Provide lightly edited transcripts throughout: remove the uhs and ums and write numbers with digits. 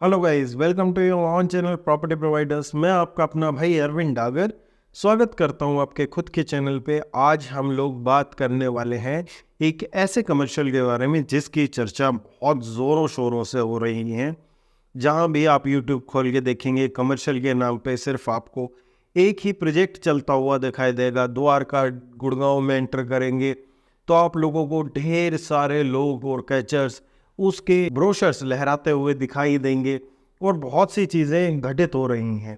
Hello guys, welcome to your own channel property providers. मैं आपका अपना भाई अरविंद डागर स्वागत करता हूं आपके खुद के चैनल पे। आज हम लोग बात करने वाले हैं एक ऐसे कमर्शियल के बारे में जिसकी चर्चा बहुत ज़ोरों शोरों से हो रही है। जहां भी आप यूट्यूब खोल के देखेंगे, कमर्शियल के नाम पे सिर्फ आपको एक ही प्रोजेक्ट चलता हुआ दिखाई देगा। द्वारका गुड़गांव में एंटर करेंगे तो आप लोगों को ढेर सारे लोग और कैचर्स उसके ब्रोशर्स लहराते हुए दिखाई देंगे और बहुत सी चीज़ें घटित हो रही हैं।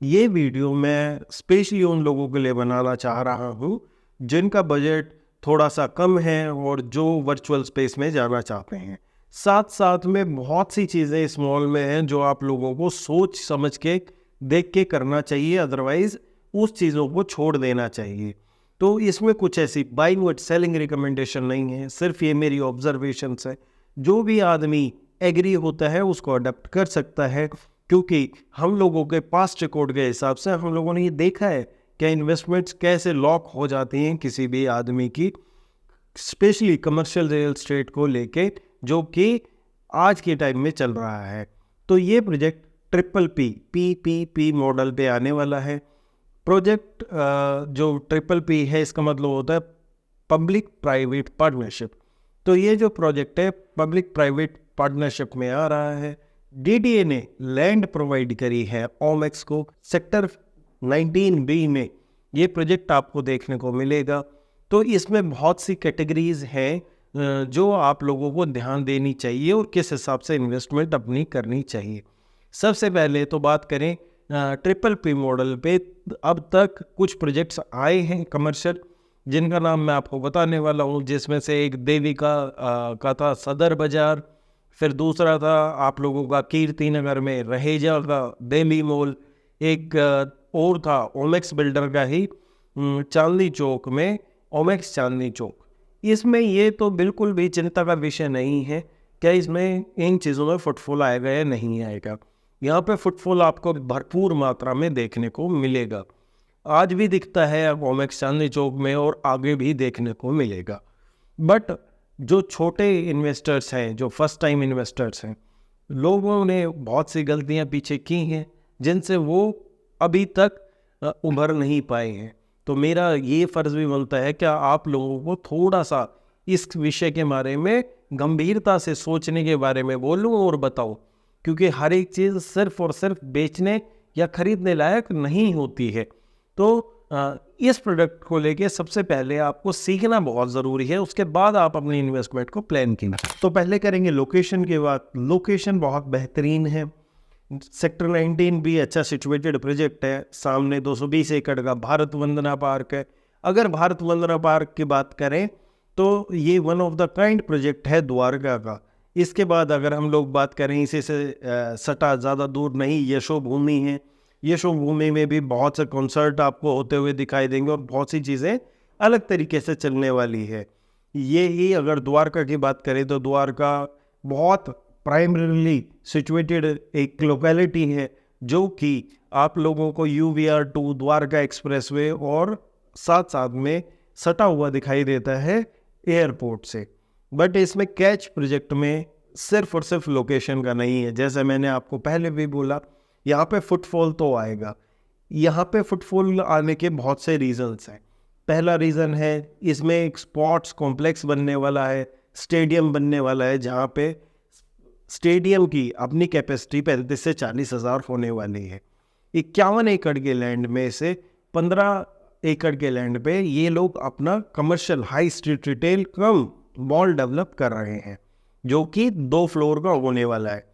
ये वीडियो मैं स्पेशली उन लोगों के लिए बनाना चाह रहा हूँ जिनका बजट थोड़ा सा कम है और जो वर्चुअल स्पेस में जाना चाहते हैं। साथ साथ में बहुत सी चीज़ें इस मॉल में हैं जो आप लोगों को सोच समझ के देख के करना चाहिए, अदरवाइज उस चीज़ों को छोड़ देना चाहिए। तो इसमें कुछ ऐसी बाइंग वर्ड सेलिंग रिकमेंडेशन नहीं है, सिर्फ ये मेरी ऑब्जर्वेशंस है। जो भी आदमी एग्री होता है उसको अडेप्ट कर सकता है, क्योंकि हम लोगों के पास्ट रिकॉर्ड के हिसाब से हम लोगों ने ये देखा है कि इन्वेस्टमेंट्स कैसे लॉक हो जाती हैं किसी भी आदमी की, स्पेशली कमर्शियल रियल एस्टेट को लेके, जो कि आज के टाइम में चल रहा है। तो ये प्रोजेक्ट ट्रिपल पी मॉडल पे आने वाला है। प्रोजेक्ट जो ट्रिपल पी है इसका मतलब होता है पब्लिक प्राइवेट पार्टनरशिप। तो ये जो प्रोजेक्ट है पब्लिक प्राइवेट पार्टनरशिप में आ रहा है। डीडीए ने लैंड प्रोवाइड करी है ओमेक्स को। सेक्टर 19B में ये प्रोजेक्ट आपको देखने को मिलेगा। तो इसमें बहुत सी कैटेगरीज हैं जो आप लोगों को ध्यान देनी चाहिए और किस हिसाब से इन्वेस्टमेंट अपनी करनी चाहिए। सबसे पहले तो बात करें ट्रिपल पी मॉडल पे। अब तक कुछ प्रोजेक्ट्स आए हैं कमर्शियल जिनका नाम मैं आपको बताने वाला हूँ, जिसमें से एक देविका का था सदर बाजार, फिर दूसरा था आप लोगों का कीर्ति नगर में रहेजा का दिल्ली मॉल, एक और था ओमेक्स बिल्डर का ही चांदनी चौक में ओमेक्स चांदनी चौक। इसमें ये तो बिल्कुल भी चिंता का विषय नहीं है क्या इसमें इन चीज़ों में फुटफॉल आएगा या नहीं आएगा। यहाँ पे फुटफॉल आपको भरपूर मात्रा में देखने को मिलेगा। आज भी दिखता है ओमेक्स चांदनी चौक में और आगे भी देखने को मिलेगा। बट जो छोटे इन्वेस्टर्स हैं, जो फर्स्ट टाइम इन्वेस्टर्स हैं, लोगों ने बहुत सी गलतियां पीछे की हैं जिनसे वो अभी तक उभर नहीं पाए हैं। तो मेरा ये फ़र्ज़ भी बनता है कि आप लोगों को थोड़ा सा इस विषय के बारे में गंभीरता से सोचने के बारे में बोलूँ और बताऊँ, क्योंकि हर एक चीज़ सिर्फ और सिर्फ बेचने या खरीदने लायक नहीं होती है। तो इस प्रोडक्ट को लेके सबसे पहले आपको सीखना बहुत ज़रूरी है, उसके बाद आप अपनी इन्वेस्टमेंट को प्लान कीजिए। तो पहले करेंगे लोकेशन के बाद। लोकेशन बहुत बेहतरीन है। सेक्टर 19 भी अच्छा सिचुएटेड प्रोजेक्ट है। सामने 220 एकड़ का भारत वंदना पार्क है। अगर भारत वंदना पार्क की बात करें तो ये one of the kind project है द्वारका का। इसके बाद अगर हम लोग बात करें इसी से सटा ज़्यादा दूर नहीं यशोभूमि है। यशोभूमि में भी बहुत से कॉन्सर्ट आपको होते हुए दिखाई देंगे और बहुत सी चीज़ें अलग तरीके से चलने वाली है। ये ही अगर द्वारका की बात करें तो द्वारका बहुत प्राइमरीली सिचुएटेड एक लोकेलिटी है जो कि आप लोगों को UVR टू द्वारका एक्सप्रेसवे और साथ साथ में सटा हुआ दिखाई देता है एयरपोर्ट से। बट इसमें कैच प्रोजेक्ट में सिर्फ और सिर्फ लोकेशन का नहीं है। जैसे मैंने आपको पहले भी बोला, यहाँ पे फुटफॉल तो आएगा। यहाँ पे फुटफॉल आने के बहुत से रीजंस हैं। पहला रीज़न है इसमें एक स्पोर्ट्स कॉम्प्लेक्स बनने वाला है, स्टेडियम बनने वाला है, जहाँ पे स्टेडियम की अपनी कैपेसिटी 35 से 40 हज़ार होने वाली है। 51 एकड़ के लैंड में से 15 एकड़ के लैंड पे ये लोग अपना कमर्शियल हाई स्ट्रीट रिटेल कम मॉल डेवलप कर रहे हैं, जो कि 2 फ्लोर का होने वाला है।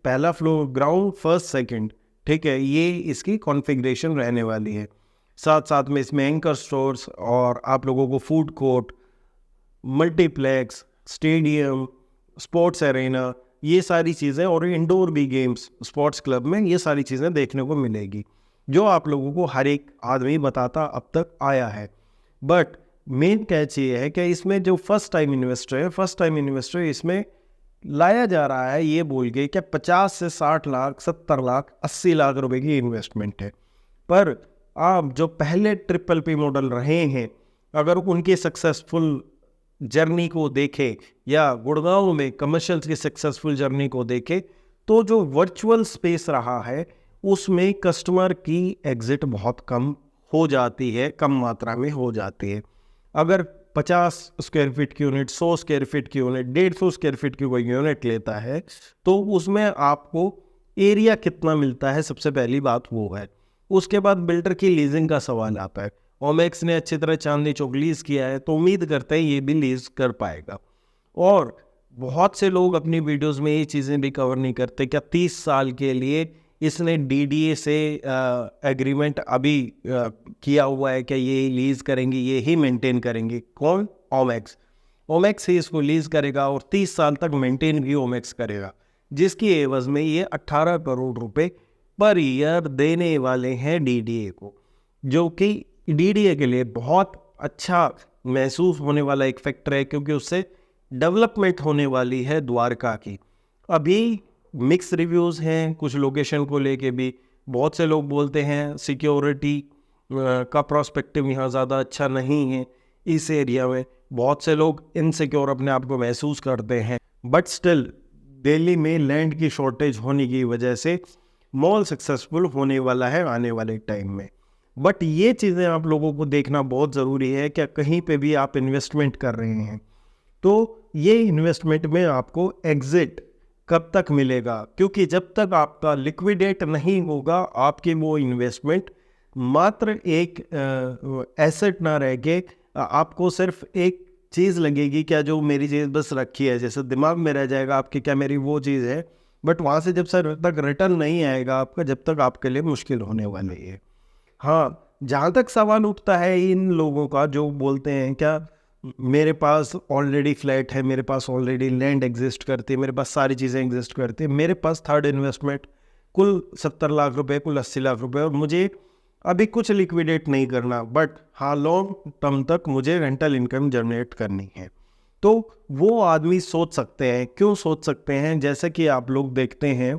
पहला फ्लोर ग्राउंड, फर्स्ट सेकंड, ठीक है, ये इसकी कॉन्फ़िगरेशन रहने वाली है। साथ साथ में इसमें एंकर स्टोर्स और आप लोगों को food court, multiplex, stadium, sports arena, ये सारी चीज़ें, और इंडोर भी गेम्स स्पोर्ट्स क्लब में ये सारी चीज़ें देखने को मिलेगी, जो आप लोगों को हर एक आदमी बताता अब तक आया है। बट मेन कैच ये है कि इसमें जो फर्स्ट टाइम इन्वेस्टर इसमें लाया जा रहा है ये बोल के कि 50 से 60 लाख, 70 लाख, 80 लाख रुपए की इन्वेस्टमेंट है। पर आप जो पहले ट्रिपल पी मॉडल रहे हैं, अगर उनकी सक्सेसफुल जर्नी को देखें या गुड़गांव में कमर्शियल की सक्सेसफुल जर्नी को देखें, तो जो वर्चुअल स्पेस रहा है उसमें कस्टमर की एग्जिट बहुत कम हो जाती है, कम मात्रा में हो जाती है। अगर 50 स्क्वायर फीट की यूनिट, 100 स्क्वायर फीट की यूनिट, 150 स्क्वायर फीट की कोई यूनिट लेता है तो उसमें आपको एरिया कितना मिलता है, सबसे पहली बात वो है। उसके बाद बिल्डर की लीजिंग का सवाल आता है। ओमेक्स ने अच्छी तरह चांदनी चौक लीज किया है तो उम्मीद करते हैं ये भी लीज कर पाएगा। और बहुत से लोग अपनी वीडियोस में ये चीज़ें भी कवर नहीं करते, क्या 30 साल के लिए इसने डीडीए से एग्रीमेंट अभी किया हुआ है, क्या ये लीज करेंगे, ये ही मेंटेन करेंगे? कौन? ओमेक्स। ओमेक्स ही इसको लीज करेगा और 30 साल तक मेंटेन भी ओमेक्स करेगा, जिसकी एवज में ये 18 करोड़ रुपए पर ईयर देने वाले हैं डीडीए को, जो कि डीडीए के लिए बहुत अच्छा महसूस होने वाला एक फैक्टर है, क्योंकि उससे डेवलपमेंट होने वाली है द्वारका की। अभी मिक्स रिव्यूज़ हैं कुछ लोकेशन को लेके भी। बहुत से लोग बोलते हैं सिक्योरिटी का प्रोस्पेक्टिव यहाँ ज़्यादा अच्छा नहीं है इस एरिया में। बहुत से लोग इनसिक्योर अपने आप को महसूस करते हैं, बट स्टिल दिल्ली में लैंड की शॉर्टेज होने की वजह से मॉल सक्सेसफुल होने वाला है आने वाले टाइम में। बट ये चीज़ें आप लोगों को देखना बहुत ज़रूरी है, क्या कहीं पे भी आप इन्वेस्टमेंट कर रहे हैं तो ये इन्वेस्टमेंट में आपको एग्जिट कब तक मिलेगा, क्योंकि जब तक आपका लिक्विडेट नहीं होगा आपकी वो इन्वेस्टमेंट मात्र एक एसेट ना रह के आपको सिर्फ एक चीज़ लगेगी, क्या जो मेरी चीज़ बस रखी है, जैसे दिमाग में रह जाएगा आपकी क्या मेरी वो चीज़ है, बट वहाँ से जब तक रिटर्न नहीं आएगा आपका, जब तक आपके लिए मुश्किल होने वाली है। हाँ, जहाँ तक सवाल उठता है इन लोगों का जो बोलते हैं क्या मेरे पास ऑलरेडी फ्लैट है, मेरे पास ऑलरेडी लैंड एग्जिस्ट करती है, मेरे पास सारी चीज़ें एग्जिस्ट करती है, मेरे पास थर्ड इन्वेस्टमेंट कुल 70 लाख रुपए, कुल 80 लाख रुपए, और मुझे अभी कुछ लिक्विडेट नहीं करना, बट हाँ लॉन्ग टर्म तक मुझे रेंटल इनकम जनरेट करनी है। तो वो आदमी सोच सकते हैं। क्यों सोच सकते हैं? जैसे कि आप लोग देखते हैं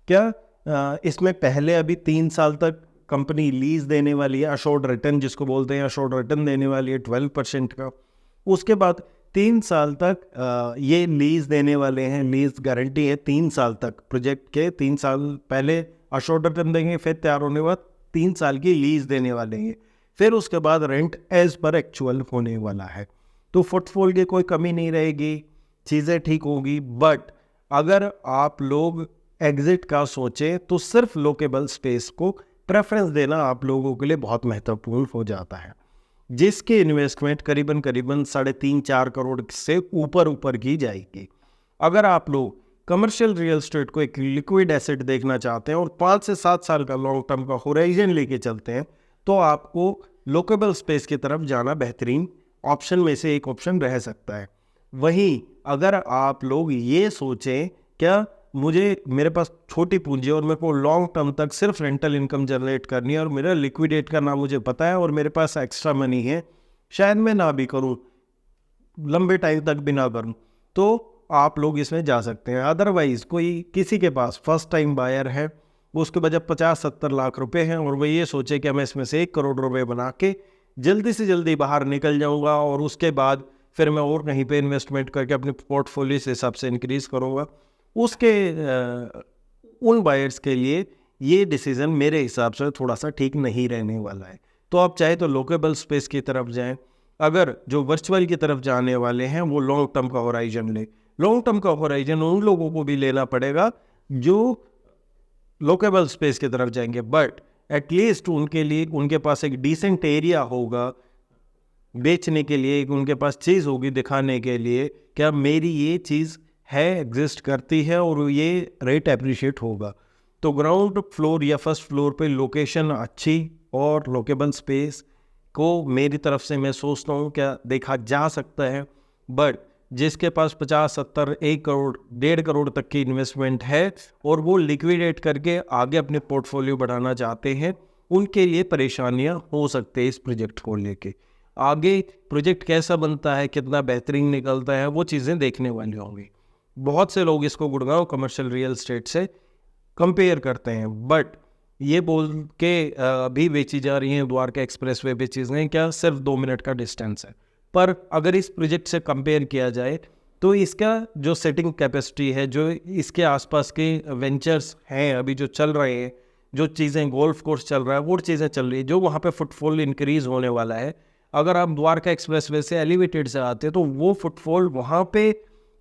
क्या इसमें पहले अभी 3 साल तक कंपनी लीज देने वाली है, अशोर्ड रिटर्न जिसको बोलते हैं, अशोर्ड रिटर्न देने वाली है 12% का। उसके बाद 3 साल तक ये लीज देने वाले हैं, लीज गारंटी है 3 साल तक। प्रोजेक्ट के 3 साल पहले अशोर्ड रिटर्न देंगे, फिर तैयार होने के बाद 3 साल की लीज देने वाले हैं, फिर उसके बाद रेंट एज पर एक्चुअल होने वाला है। तो फुटफॉल की कोई कमी नहीं रहेगी, चीज़ें ठीक होगी। बट अगर आप लोग एग्जिट का सोचें तो सिर्फ लोकेबल स्पेस को प्रेफरेंस देना आप लोगों के लिए बहुत महत्वपूर्ण हो जाता है, जिसकी इन्वेस्टमेंट करीबन 3.5-4 करोड़ से ऊपर की जाएगी। अगर आप लोग कमर्शियल रियल एस्टेट को एक लिक्विड एसेट देखना चाहते हैं और 5 से 7 साल का लॉन्ग टर्म का होराइजन लेके चलते हैं, तो आपको लोकेबल स्पेस की तरफ जाना बेहतरीन ऑप्शन में से एक ऑप्शन रह सकता है। वहीं अगर आप लोग ये सोचें क्या मेरे पास छोटी पूंजी और मेरे को लॉन्ग टर्म तक सिर्फ रेंटल इनकम जनरेट करनी है और मेरा लिक्विडेट करना मुझे पता है और मेरे पास एक्स्ट्रा मनी है, शायद मैं ना भी करूं, लंबे टाइम तक भी ना करूं, तो आप लोग इसमें जा सकते हैं। अदरवाइज किसी के पास फर्स्ट टाइम बायर है, उसके बजट 50-70 लाख रुपए हैं और वो ये सोचे कि मैं इसमें से 1 करोड़ रुपए बना के जल्दी से जल्दी बाहर निकल जाऊंगा और उसके बाद फिर मैं और कहीं पे इन्वेस्टमेंट करके अपने पोर्टफोलियो से हिसाब से इंक्रीज करूंगा, उन बायर्स के लिए ये डिसीज़न मेरे हिसाब से थोड़ा सा ठीक नहीं रहने वाला है। तो आप चाहे तो लोकेबल स्पेस की तरफ जाएं, अगर जो वर्चुअल की तरफ जाने वाले हैं वो लॉन्ग टर्म का होराइजन ले। लॉन्ग टर्म का होराइजन उन लोगों को भी लेना पड़ेगा जो लोकेबल स्पेस की तरफ जाएंगे, बट एटलीस्ट उनके लिए उनके पास एक डिसेंट एरिया होगा बेचने के लिए, उनके पास चीज़ होगी दिखाने के लिए क्या मेरी ये चीज़ है, एग्जिस्ट करती है और ये रेट अप्रिशिएट होगा। तो ग्राउंड फ्लोर या फर्स्ट फ्लोर पे लोकेशन अच्छी और लोकेबल स्पेस को मेरी तरफ से मैं सोचता हूँ क्या देखा जा सकता है। बट जिसके पास 50-70 1 करोड़ 1.5 करोड़ तक की इन्वेस्टमेंट है और वो लिक्विडेट करके आगे अपने पोर्टफोलियो बढ़ाना चाहते हैं, उनके लिए परेशानियां हो सकती है इस प्रोजेक्ट को लेके। आगे प्रोजेक्ट कैसा बनता है, कितना बेहतरीन निकलता है, वो चीज़ें देखने वाली होंगी। बहुत से लोग इसको गुड़गांव कमर्शियल रियल एस्टेट से कंपेयर करते हैं, बट ये बोल के अभी बेची जा रही हैं द्वारका एक्सप्रेस वे पे चीज़ें क्या सिर्फ 2 मिनट का डिस्टेंस है। पर अगर इस प्रोजेक्ट से कंपेयर किया जाए तो इसका जो सेटिंग कैपेसिटी है, जो इसके आसपास के वेंचर्स हैं अभी जो चल रहे हैं, जो चीज़ें गोल्फ कोर्स चल रहा है वो चीज़ें चल रही है, जो वहाँ पे फुटफॉल इंक्रीज़ होने वाला है। अगर आप द्वारका एक्सप्रेसवे से एलिवेटेड से आते हैं तो वो फुटफॉल वहाँ पे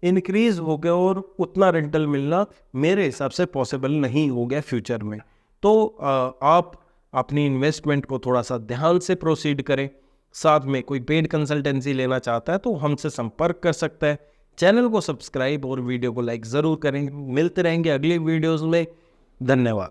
इंक्रीज़ हो गया और उतना रेंटल मिलना मेरे हिसाब से पॉसिबल नहीं हो गया फ्यूचर में। तो आप अपनी इन्वेस्टमेंट को थोड़ा सा ध्यान से प्रोसीड करें। साथ में कोई पेड कंसल्टेंसी लेना चाहता है तो हमसे संपर्क कर सकता है। चैनल को सब्सक्राइब और वीडियो को लाइक ज़रूर करें। मिलते रहेंगे अगली वीडियोज़ में। धन्यवाद।